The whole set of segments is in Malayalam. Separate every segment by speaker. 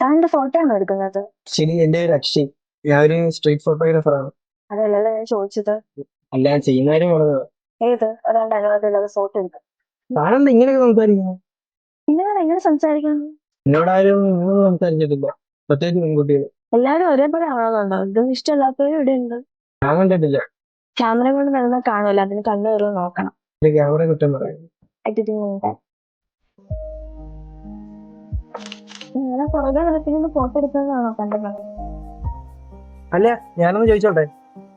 Speaker 1: താൻ്റെ ഫോട്ടോ ആണോ എടുക്കുന്നത്?
Speaker 2: ശരി, എന്റെ പേര് അക്ഷയ്. ഞാൻ ഒരു സ്ട്രീറ്റ് ഫോട്ടോഗ്രാഫറാണ്.
Speaker 1: അതല്ലല്ലോ ഞാൻ ചോദിച്ചത്.
Speaker 2: അല്ല, ചെയ്യുന്ന കാര്യം പറഞ്ഞത്.
Speaker 1: ഏത് ഒരാളുടെ അനുവാദമില്ലാതെ ഫോട്ടോ എടുക്കും?
Speaker 2: താനെന്താ ഇങ്ങനെയൊക്കെ സംസാരിക്കുന്നത്?
Speaker 1: പിന്നെ ഞാൻ എങ്ങനെ സംസാരിക്കണം?
Speaker 2: എന്നോട് ആരും ഇങ്ങനൊന്നും സംസാരിച്ചിട്ടില്ല, പ്രത്യേകിച്ച് പെൺകുട്ടികൾ.
Speaker 1: എല്ലാവരും ഒരേപോലെ ആണോന്നുണ്ടോ? ഇതൊന്നും ഇഷ്ടമല്ലാത്തവരും ഇവിടെ ഉണ്ട്.
Speaker 2: ഞാൻ കണ്ടിട്ടില്ല.
Speaker 1: ക്യാമറ കൊണ്ട് വരുന്ന കാണുമല്ലോ, അതിന് കണ്ണു കയറും നോക്കണം.
Speaker 2: എന്റെ ക്യാമറ കുറ്റം പറയുന്നു.
Speaker 1: എഡിറ്റിംഗ് ഇങ്ങനെ പുറകെ നടക്കുന്ന ഫോട്ടോ എടുക്കുന്നതാണോ കണ്ടത്?
Speaker 2: അല്ല, ഞാനൊന്ന് ചോദിച്ചോട്ടെ,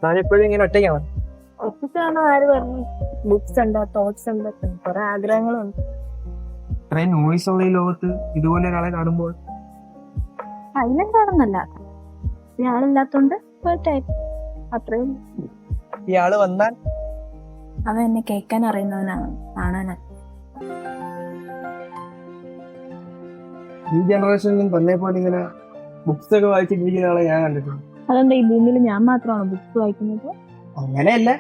Speaker 2: താൻ എപ്പോഴും ഇങ്ങനെ ഒറ്റയ്ക്കാണ്?
Speaker 1: ഒറ്റയ്ക്കാണോ ആര് പറഞ്ഞു? ബുക്സ് ഉണ്ട്, തോട്ട്സ് ഉണ്ട്, കുറെ ആഗ്രഹങ്ങളുണ്ട്.
Speaker 2: ഇത്രയും നോയ്സ് ഉള്ള ഈ ലോകത്ത് ഇതുപോലെ ഒരാളെ കാണുമ്പോൾ
Speaker 1: അതിലെന്താണെന്നല്ല, ഇയാളില്ലാത്തോണ്ട് അത്രയും.
Speaker 2: ഇയാള് വന്നാൽ
Speaker 1: അവ എന്നെ കേൾക്കാൻ അറിയുന്നവനാണ്, കാണാനാ.
Speaker 2: ഈ ജനറേഷനിലും തന്നെ പോലെ ഇങ്ങനെ ബുക്സ് ഒക്കെ വായിച്ചിട്ടിരിക്കുന്ന ആളെ ഞാൻ കണ്ടിട്ടുണ്ട്.
Speaker 1: അതെന്താ ഈ ഭൂമിയിൽ ഞാൻ മാത്രമാണോ ബുക്സ് വായിക്കുന്നത്?
Speaker 2: അങ്ങനെയല്ല,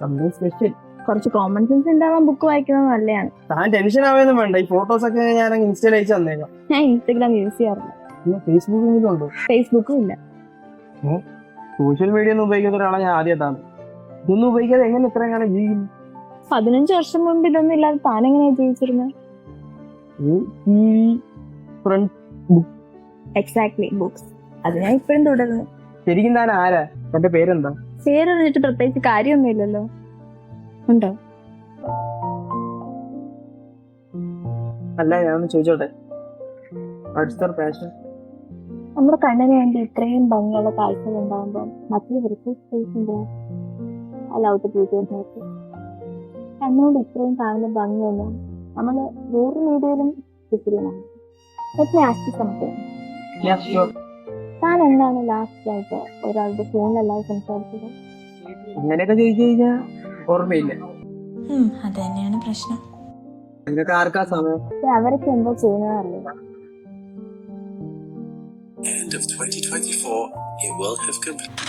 Speaker 2: സംതിങ് സ്പെഷ്യൽ.
Speaker 1: കുറച്ച് കോമൺ സെൻസ് ഉണ്ടാവാൻ ബുക്ക് വായിക്കുന്നത് നല്ലതാണ്.
Speaker 2: താൻ ടെൻഷൻ ആവുകയൊന്നും വേണ്ട. ഈ ഫോട്ടോസ് ഒക്കെ ഞാൻ ഇൻസ്റ്റയിൽ അയച്ചു തന്നേക്കാം.
Speaker 1: ഞാൻ ഇൻസ്റ്റഗ്രാം യൂസ് ചെയ്യാറില്ല.
Speaker 2: ഫേസ്ബുക്കിലും ഉണ്ടോ?
Speaker 1: ഫേസ്ബുക്കും ഇല്ല.
Speaker 2: സോഷ്യൽ മീഡിയ ഒന്നും ഉപയോഗിക്കുന്ന ഒരാളെ ഞാൻ ആദ്യമായിട്ടാണ്. ഇതൊന്നും ഉപയോഗിക്കാതെ എങ്ങനെ ഇത്രയും കാലം ജീവിക്കുന്നു?
Speaker 1: 15 വർഷം മുമ്പ് ഇതൊന്നും ഇല്ലാതെ താനെങ്ങനെയാ ജീവിച്ചിരുന്നത്? Exactly, books. അത് ഞാൻ ഇപ്പോഴും തുടരുന്നു.
Speaker 2: ശരിക്കും താൻ ആരാ? എന്റെ പേരെന്താ?
Speaker 1: പേരറിഞ്ഞിട്ട് പ്രത്യേകിച്ച് കാര്യമൊന്നും ഇല്ലല്ലോ. ഉണ്ടോ?
Speaker 2: അല്ല, ഞാനൊന്ന് ചോദിച്ചോട്ടെ, അടുത്ത പാഷൻ?
Speaker 1: നമ്മുടെ കണ്ണിന് വേണ്ടി ഇത്രയും ഭംഗിയുള്ള കാഴ്ചകൾ ഉണ്ടാകുമ്പോൾ മറ്റൊരു വൃത്തി സ്പേസ് ഉണ്ട്. അല്ലാത്ത നോക്കി കണ്ണുകൊണ്ട് ഇത്രയും കാണുന്ന ഭംഗിയൊന്നും നമ്മൾ വേറെ രീതിയിലും കിട്ടുകയാണ്. താൻ എന്താണ് ലാസ്റ്റ് ആയിട്ട് ഒരാളുടെ ഫോണിലല്ലാതെ സംസാരിച്ചത്?
Speaker 2: അങ്ങനെയൊക്കെ ചോദിച്ചു കഴിഞ്ഞാ ഓർമ്മയില്ല.
Speaker 3: അത് തന്നെയാണ് പ്രശ്നം.
Speaker 2: നിങ്ങൾക്ക് ആർക്കാ സമയം?
Speaker 1: അവരൊക്കെ എന്താ ചെയ്യുന്നതറിയില്ല.
Speaker 4: End of 2024, it will have completed.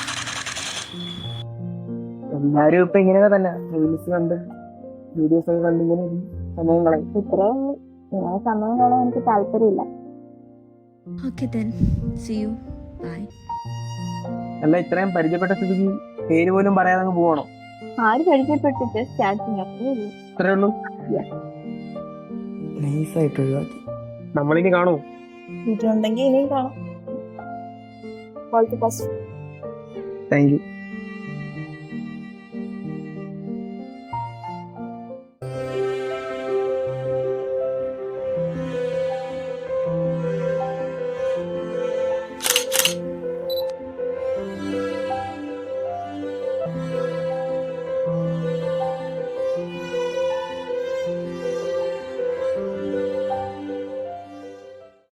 Speaker 2: എല്ലാരും ഇപ്പൊ ഇങ്ങനെയൊക്കെ തന്നെ റീൽസ് കണ്ട് വീഡിയോസ് ഒക്കെ കണ്ട് ഇങ്ങനെ സമയം കളയും.
Speaker 1: ഇത്രേ ഉള്ളൂ. ഇങ്ങനെ സമയം കളയാൻ എനിക്ക് താല്പര്യമില്ല.
Speaker 3: Okay then, see you. Bye.
Speaker 2: അല്ല, ഇത്രയും പരിചയപ്പെട്ട സ്ഥിതിക്ക് പേര് പോലും പറയാതെ അങ്ങ് പോകണോ?
Speaker 1: ആര് പരിചയപ്പെട്ടിട്ട് സ്റ്റാർട്ടിങ് അത്രേ ഉള്ളൂ.
Speaker 2: ഇത്രേ ഉള്ളൂ. നൈസായിട്ട് ഒഴിവാക്കി. നമ്മളിനി കാണുമോ?
Speaker 1: വീട്ടിലുണ്ടെങ്കിൽ ഇനിയും കാണാം.
Speaker 2: Thank you.